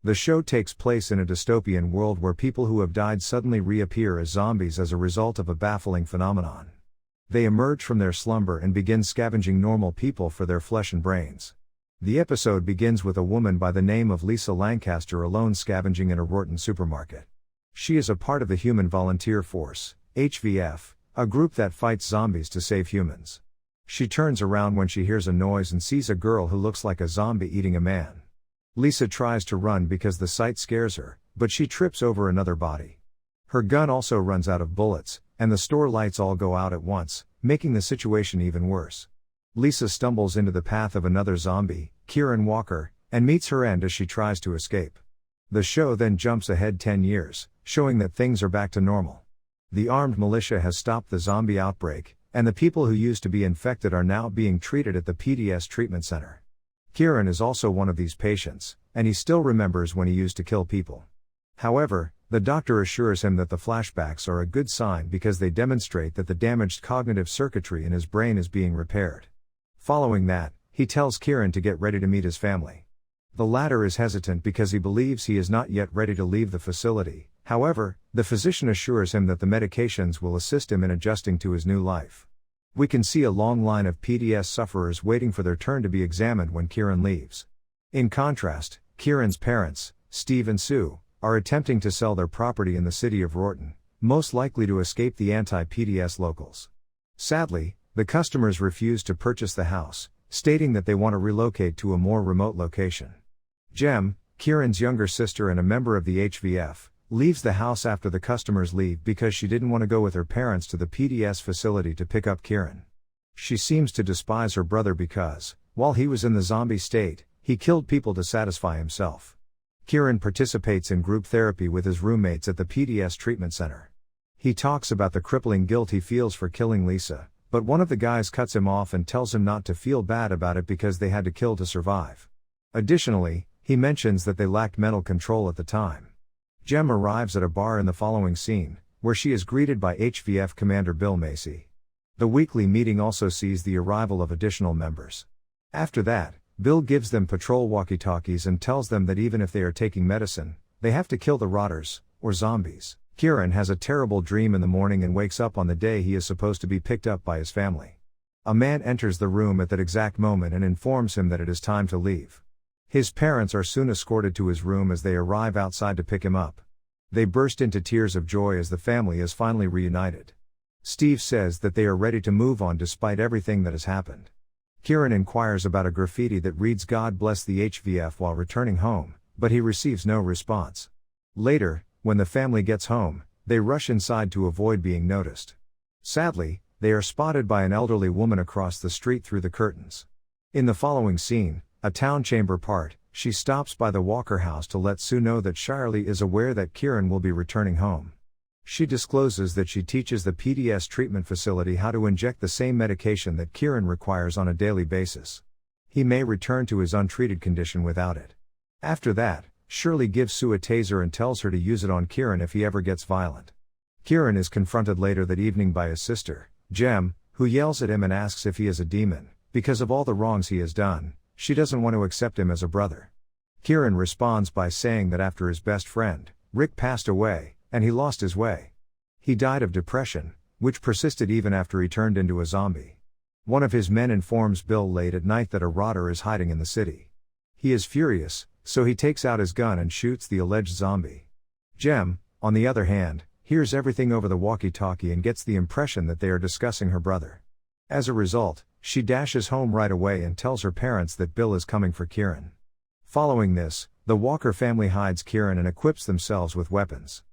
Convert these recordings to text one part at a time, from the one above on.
The show takes place in a dystopian world where people who have died suddenly reappear as zombies as a result of a baffling phenomenon. They emerge from their slumber and begin scavenging normal people for their flesh and brains. The episode begins with a woman by the name of Lisa Lancaster alone scavenging in a Rorton supermarket. She is a part of the Human Volunteer Force, HVF, a group that fights zombies to save humans. She turns around when she hears a noise and sees a girl who looks like a zombie eating a man. Lisa tries to run because the sight scares her, but she trips over another body. Her gun also runs out of bullets, and the store lights all go out at once, making the situation even worse. Lisa stumbles into the path of another zombie, Kieren Walker, and meets her end as she tries to escape. The show then jumps ahead 10 years, showing that things are back to normal. The armed militia has stopped the zombie outbreak, and the people who used to be infected are now being treated at the PDS treatment center. Kieren is also one of these patients, and he still remembers when he used to kill people. However, the doctor assures him that the flashbacks are a good sign because they demonstrate that the damaged cognitive circuitry in his brain is being repaired. Following that, he tells Kieren to get ready to meet his family. The latter is hesitant because he believes he is not yet ready to leave the facility. However, the physician assures him that the medications will assist him in adjusting to his new life. We can see a long line of PDS sufferers waiting for their turn to be examined when Kieren leaves. In contrast, Kieren's parents, Steve and Sue, are attempting to sell their property in the city of Rorton, most likely to escape the anti-PDS locals. Sadly, the customers refuse to purchase the house, stating that they want to relocate to a more remote location. Jem, Kieren's younger sister and a member of the HVF, leaves the house after the customers leave because she didn't want to go with her parents to the PDS facility to pick up Kieren. She seems to despise her brother because, while he was in the zombie state, he killed people to satisfy himself. Kieren participates in group therapy with his roommates at the PDS treatment center. He talks about the crippling guilt he feels for killing Lisa, but one of the guys cuts him off and tells him not to feel bad about it because they had to kill to survive. Additionally, he mentions that they lacked mental control at the time. Jem arrives at a bar in the following scene, where she is greeted by HVF Commander Bill Macy. The weekly meeting also sees the arrival of additional members. After that, Bill gives them patrol walkie-talkies and tells them that even if they are taking medicine, they have to kill the rotters, or zombies. Kieren has a terrible dream in the morning and wakes up on the day he is supposed to be picked up by his family. A man enters the room at that exact moment and informs him that it is time to leave. His parents are soon escorted to his room as they arrive outside to pick him up. They burst into tears of joy as the family is finally reunited. Steve says that they are ready to move on despite everything that has happened. Kieren inquires about a graffiti that reads "God bless the HVF" while returning home, but he receives no response. Later, when the family gets home, they rush inside to avoid being noticed. Sadly, they are spotted by an elderly woman across the street through the curtains. In the following scene, a town chamber part, she stops by the Walker house to let Sue know that Shirley is aware that Kieren will be returning home. She discloses that she teaches the PDS treatment facility how to inject the same medication that Kieren requires on a daily basis. He may return to his untreated condition without it. After that, Shirley gives Sue a taser and tells her to use it on Kieren if he ever gets violent. Kieren is confronted later that evening by his sister, Jem, who yells at him and asks if he is a demon. Because of all the wrongs he has done, she doesn't want to accept him as a brother. Kieren responds by saying that after his best friend, Rick, passed away, and he lost his way. He died of depression, which persisted even after he turned into a zombie. One of his men informs Bill late at night that a rotter is hiding in the city. He is furious, so he takes out his gun and shoots the alleged zombie. Jem, on the other hand, hears everything over the walkie-talkie and gets the impression that they are discussing her brother. As a result, she dashes home right away and tells her parents that Bill is coming for Kieren. Following this, the Walker family hides Kieren and equips themselves with weapons.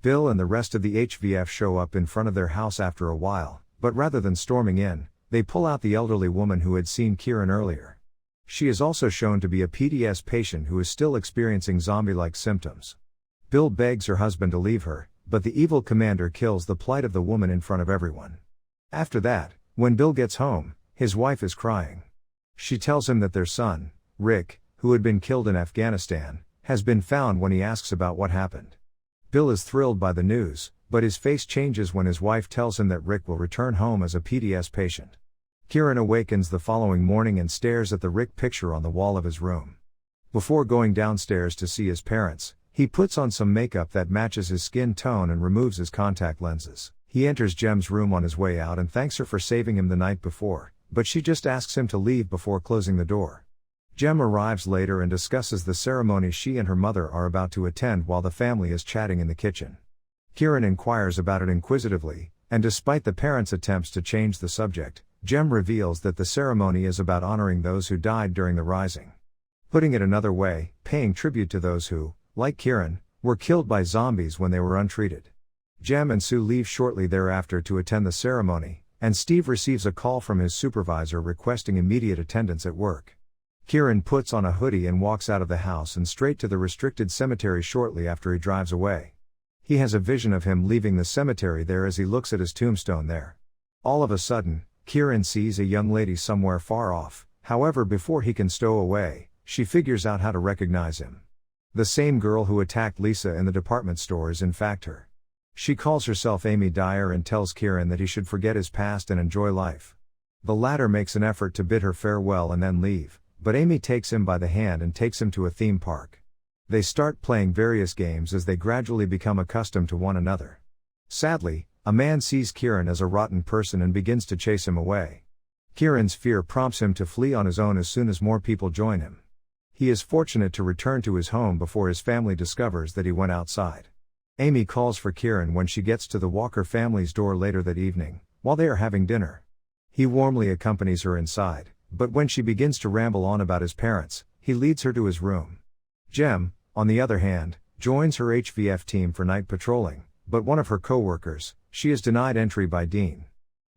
Bill and the rest of the HVF show up in front of their house after a while, but rather than storming in, they pull out the elderly woman who had seen Kieren earlier. She is also shown to be a PDS patient who is still experiencing zombie-like symptoms. Bill begs her husband to leave her, but the evil commander kills the plight of the woman in front of everyone. After that, when Bill gets home, his wife is crying. She tells him that their son, Rick, who had been killed in Afghanistan, has been found when he asks about what happened. Bill is thrilled by the news, but his face changes when his wife tells him that Rick will return home as a PDS patient. Kieren awakens the following morning and stares at the Rick picture on the wall of his room. Before going downstairs to see his parents, he puts on some makeup that matches his skin tone and removes his contact lenses. He enters Jem's room on his way out and thanks her for saving him the night before, but she just asks him to leave before closing the door. Jem arrives later and discusses the ceremony she and her mother are about to attend while the family is chatting in the kitchen. Kieren inquires about it inquisitively, and despite the parents' attempts to change the subject, Jem reveals that the ceremony is about honoring those who died during the rising. Putting it another way, paying tribute to those who, like Kieren, were killed by zombies when they were untreated. Jem and Sue leave shortly thereafter to attend the ceremony, and Steve receives a call from his supervisor requesting immediate attendance at work. Kieren puts on a hoodie and walks out of the house and straight to the restricted cemetery shortly after he drives away. He has a vision of him leaving the cemetery there as he looks at his tombstone there. All of a sudden, Kieren sees a young lady somewhere far off, however before he can stow away, she figures out how to recognize him. The same girl who attacked Lisa in the department store is in fact her. She calls herself Amy Dyer and tells Kieren that he should forget his past and enjoy life. The latter makes an effort to bid her farewell and then leave, but Amy takes him by the hand and takes him to a theme park. They start playing various games as they gradually become accustomed to one another. Sadly, a man sees Kieren as a rotten person and begins to chase him away. Kieren's fear prompts him to flee on his own as soon as more people join him. He is fortunate to return to his home before his family discovers that he went outside. Amy calls for Kieren when she gets to the Walker family's door later that evening, while they are having dinner. He warmly accompanies her inside, but when she begins to ramble on about his parents, he leads her to his room. Jem, on the other hand, joins her HVF team for night patrolling, but one of her co-workers, she is denied entry by Dean.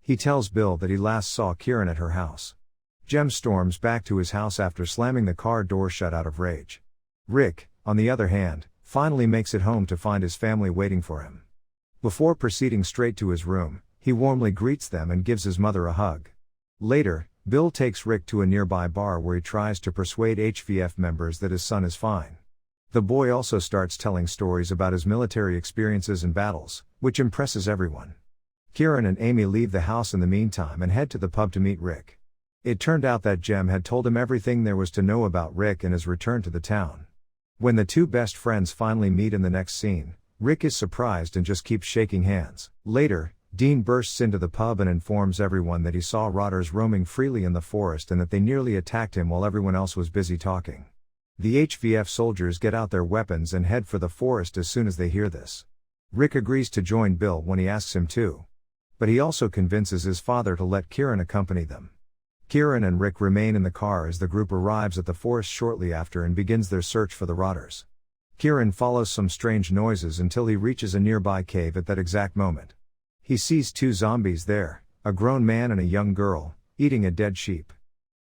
He tells Bill that he last saw Kieren at her house. Jem storms back to his house after slamming the car door shut out of rage. Rick, on the other hand, finally makes it home to find his family waiting for him. Before proceeding straight to his room, he warmly greets them and gives his mother a hug. Later, Bill takes Rick to a nearby bar where he tries to persuade HVF members that his son is fine. The boy also starts telling stories about his military experiences and battles, which impresses everyone. Kieren and Amy leave the house in the meantime and head to the pub to meet Rick. It turned out that Jem had told him everything there was to know about Rick and his return to the town. When the two best friends finally meet in the next scene, Rick is surprised and just keeps shaking hands. Later, Dean bursts into the pub and informs everyone that he saw rotters roaming freely in the forest and that they nearly attacked him while everyone else was busy talking. The HVF soldiers get out their weapons and head for the forest as soon as they hear this. Rick agrees to join Bill when he asks him to. But he also convinces his father to let Kieren accompany them. Kieren and Rick remain in the car as the group arrives at the forest shortly after and begins their search for the rotters. Kieren follows some strange noises until he reaches a nearby cave at that exact moment. He sees two zombies there, a grown man and a young girl, eating a dead sheep.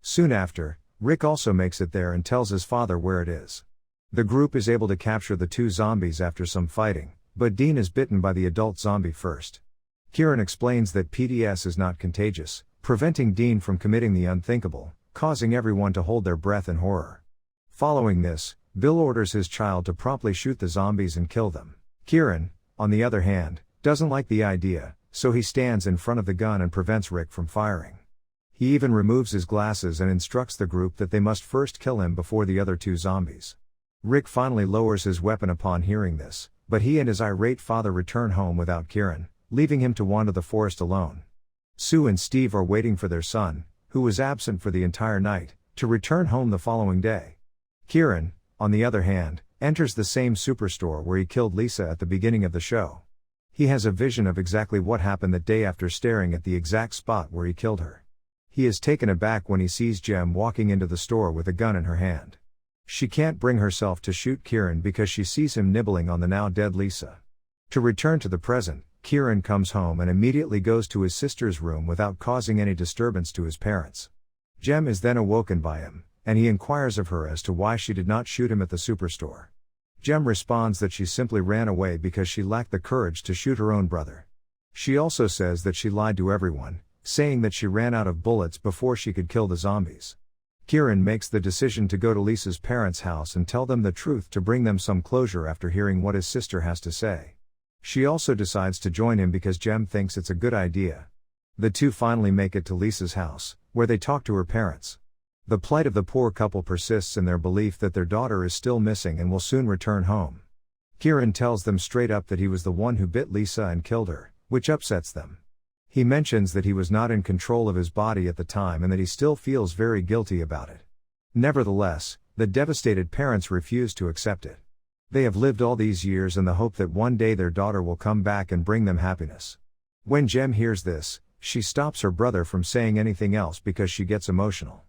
Soon after, Rick also makes it there and tells his father where it is. The group is able to capture the two zombies after some fighting, but Dean is bitten by the adult zombie first. Kieren explains that PDS is not contagious, preventing Dean from committing the unthinkable, causing everyone to hold their breath in horror. Following this, Bill orders his child to promptly shoot the zombies and kill them. Kieren, on the other hand, doesn't like the idea, so he stands in front of the gun and prevents Rick from firing. He even removes his glasses and instructs the group that they must first kill him before the other two zombies. Rick finally lowers his weapon upon hearing this, but he and his irate father return home without Kieren, leaving him to wander the forest alone. Sue and Steve are waiting for their son, who was absent for the entire night, to return home the following day. Kieren, on the other hand, enters the same superstore where he killed Lisa at the beginning of the show. He has a vision of exactly what happened that day after staring at the exact spot where he killed her. He is taken aback when he sees Jem walking into the store with a gun in her hand. She can't bring herself to shoot Kieren because she sees him nibbling on the now dead Lisa. To return to the present, Kieren comes home and immediately goes to his sister's room without causing any disturbance to his parents. Jem is then awoken by him, and he inquires of her as to why she did not shoot him at the superstore. Jem responds that she simply ran away because she lacked the courage to shoot her own brother. She also says that she lied to everyone, saying that she ran out of bullets before she could kill the zombies. Kieren makes the decision to go to Lisa's parents' house and tell them the truth to bring them some closure after hearing what his sister has to say. She also decides to join him because Jem thinks it's a good idea. The two finally make it to Lisa's house, where they talk to her parents. The plight of the poor couple persists in their belief that their daughter is still missing and will soon return home. Kieren tells them straight up that he was the one who bit Lisa and killed her, which upsets them. He mentions that he was not in control of his body at the time and that he still feels very guilty about it. Nevertheless, the devastated parents refuse to accept it. They have lived all these years in the hope that one day their daughter will come back and bring them happiness. When Jem hears this, she stops her brother from saying anything else because she gets emotional.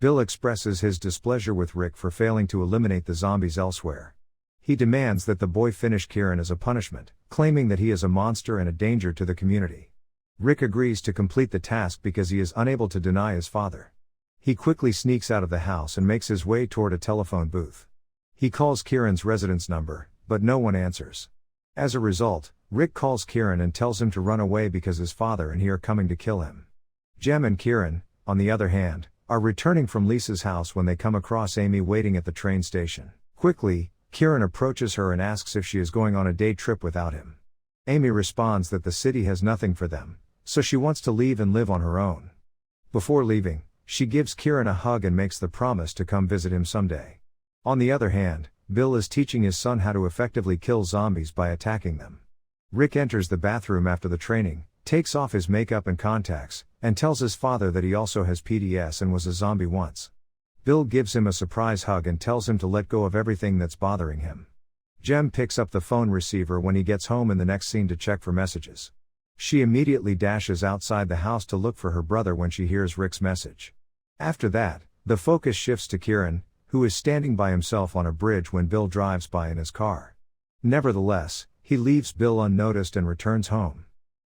Bill expresses his displeasure with Rick for failing to eliminate the zombies elsewhere. He demands that the boy finish Kieren as a punishment, claiming that he is a monster and a danger to the community. Rick agrees to complete the task because he is unable to deny his father. He quickly sneaks out of the house and makes his way toward a telephone booth. He calls Kieren's residence number, but no one answers. As a result, Rick calls Kieren and tells him to run away because his father and he are coming to kill him. Jem and Kieren, on the other hand, are returning from Lisa's house when they come across Amy waiting at the train station. Quickly, Kieren approaches her and asks if she is going on a day trip without him. Amy responds that the city has nothing for them, so she wants to leave and live on her own. Before leaving, she gives Kieren a hug and makes the promise to come visit him someday. On the other hand, Bill is teaching his son how to effectively kill zombies by attacking them. Rick enters the bathroom after the training, takes off his makeup and contacts, and tells his father that he also has PTSD and was a zombie once. Bill gives him a surprise hug and tells him to let go of everything that's bothering him. Jem picks up the phone receiver when he gets home in the next scene to check for messages. She immediately dashes outside the house to look for her brother when she hears Rick's message. After that, the focus shifts to Kieren, who is standing by himself on a bridge when Bill drives by in his car. Nevertheless, he leaves Bill unnoticed and returns home.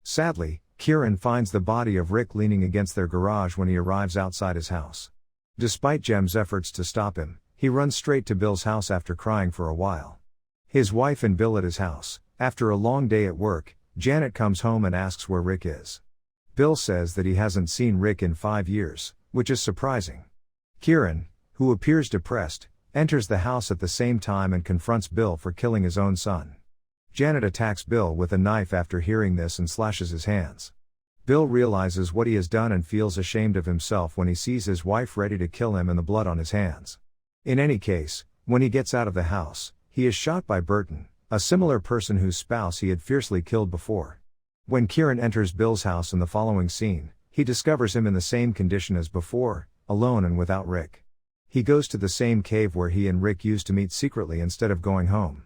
Sadly, Kieren finds the body of Rick leaning against their garage when he arrives outside his house. Despite Jem's efforts to stop him, he runs straight to Bill's house after crying for a while. His wife and Bill at his house. After a long day at work, Janet comes home and asks where Rick is. Bill says that he hasn't seen Rick in 5 years, which is surprising. Kieren, who appears depressed, enters the house at the same time and confronts Bill for killing his own son. Janet attacks Bill with a knife after hearing this and slashes his hands. Bill realizes what he has done and feels ashamed of himself when he sees his wife ready to kill him and the blood on his hands. In any case, when he gets out of the house, he is shot by Burton, a similar person whose spouse he had fiercely killed before. When Kieren enters Bill's house in the following scene, he discovers him in the same condition as before, alone and without Rick. He goes to the same cave where he and Rick used to meet secretly instead of going home.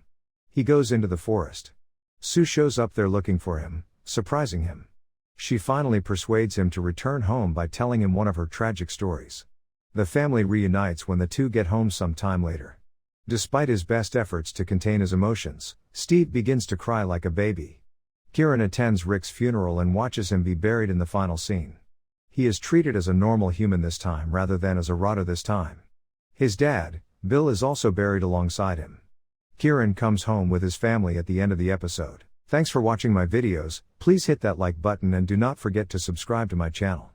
He goes into the forest. Sue shows up there looking for him, surprising him. She finally persuades him to return home by telling him one of her tragic stories. The family reunites when the two get home some time later. Despite his best efforts to contain his emotions, Steve begins to cry like a baby. Kieren attends Rick's funeral and watches him be buried in the final scene. He is treated as a normal human this time rather than as a rotter this time. His dad, Bill, is also buried alongside him. Kieren comes home with his family at the end of the episode. Thanks for watching my videos. Please hit that like button and do not forget to subscribe to my channel.